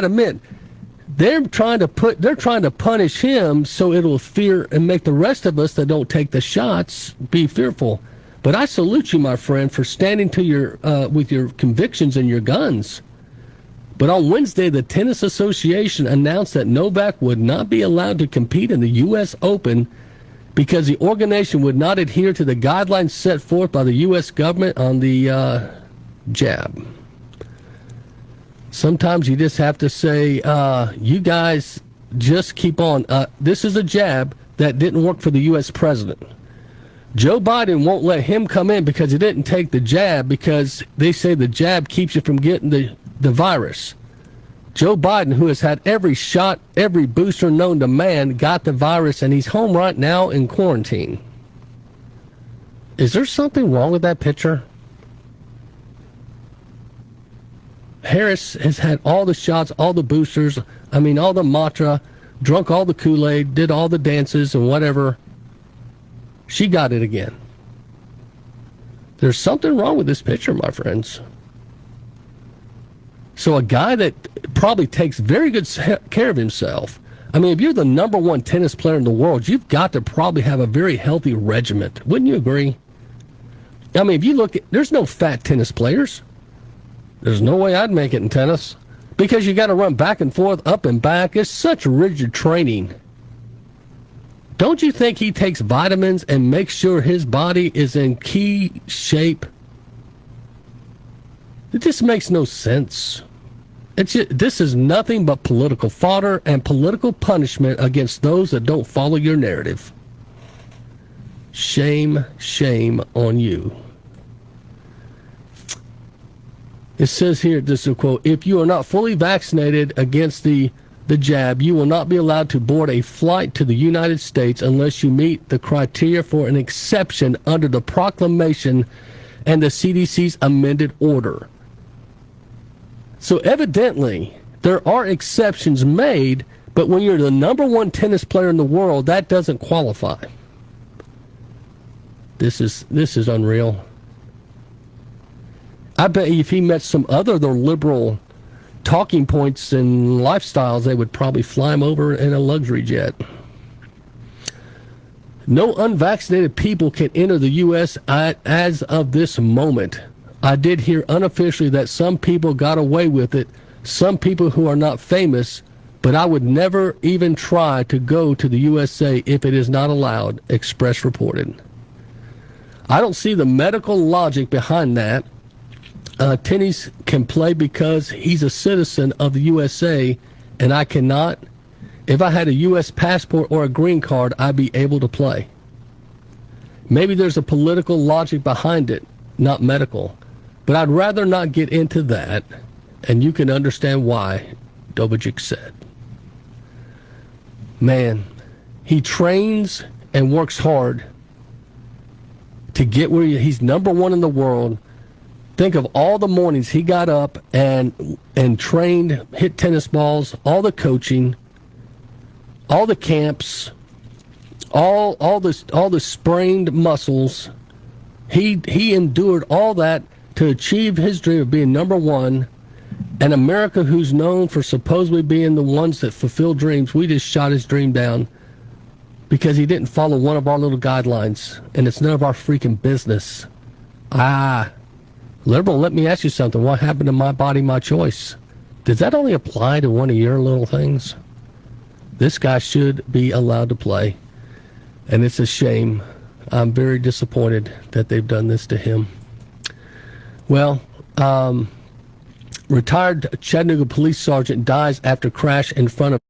admit, they're trying to punish him so it'll fear and make the rest of us that don't take the shots be fearful. But I salute you, my friend, for standing to your with your convictions and your guns. But on Wednesday, the Tennis Association announced that Novak would not be allowed to compete in the U.S. Open because the organization would not adhere to the guidelines set forth by the U.S. government on the jab. Sometimes you just have to say, you guys just keep on. This is a jab that didn't work for the U.S. president. Joe Biden won't let him come in because he didn't take the jab because they say the jab keeps you from getting the virus. Joe Biden, who has had every shot, every booster known to man, got the virus, and he's home right now in quarantine. Is there something wrong with that picture? Harris has had all the shots, all the boosters, all the mantra, drunk all the Kool-Aid, did all the dances and whatever. She got it again. There's something wrong with this picture, my friends. So a guy that probably takes very good care of himself. If you're the number one tennis player in the world, you've got to probably have a very healthy regiment. Wouldn't you agree? If you look at, there's no fat tennis players. There's no way I'd make it in tennis because you got to run back and forth, up and back. It's such rigid training. Don't you think he takes vitamins and makes sure his body is in key shape? It just makes no sense. This is nothing but political fodder and political punishment against those that don't follow your narrative. Shame, shame on you. It says here, this is a quote, if you are not fully vaccinated against the jab, you will not be allowed to board a flight to the United States unless you meet the criteria for an exception under the proclamation and the CDC's amended order. So evidently, there are exceptions made, but when you're the number one tennis player in the world, that doesn't qualify. This is unreal. I bet if he met some other liberal talking points and lifestyles, they would probably fly him over in a luxury jet. No unvaccinated people can enter the U.S. as of this moment. I did hear unofficially that some people got away with it, some people who are not famous, but I would never even try to go to the USA if it is not allowed, Express reported. I don't see the medical logic behind that. Tennis can play because he's a citizen of the USA, and I cannot. If I had a U.S. passport or a green card, I'd be able to play. Maybe there's a political logic behind it, not medical. But I'd rather not get into that, and you can understand why, Dobajic said. Man, he trains and works hard to get where he's number one in the world. Think of all the mornings he got up and trained, hit tennis balls, all the coaching, all the camps, all the sprained muscles. He endured all that to achieve his dream of being number one. And America, who's known for supposedly being the ones that fulfill dreams, we just shot his dream down because he didn't follow one of our little guidelines, and it's none of our freaking business. Liberal, let me ask you something. What happened to my body, my choice? Does that only apply to one of your little things? This guy should be allowed to play, and it's a shame. I'm very disappointed that they've done this to him. Well, retired Chattanooga police sergeant dies after crash in front of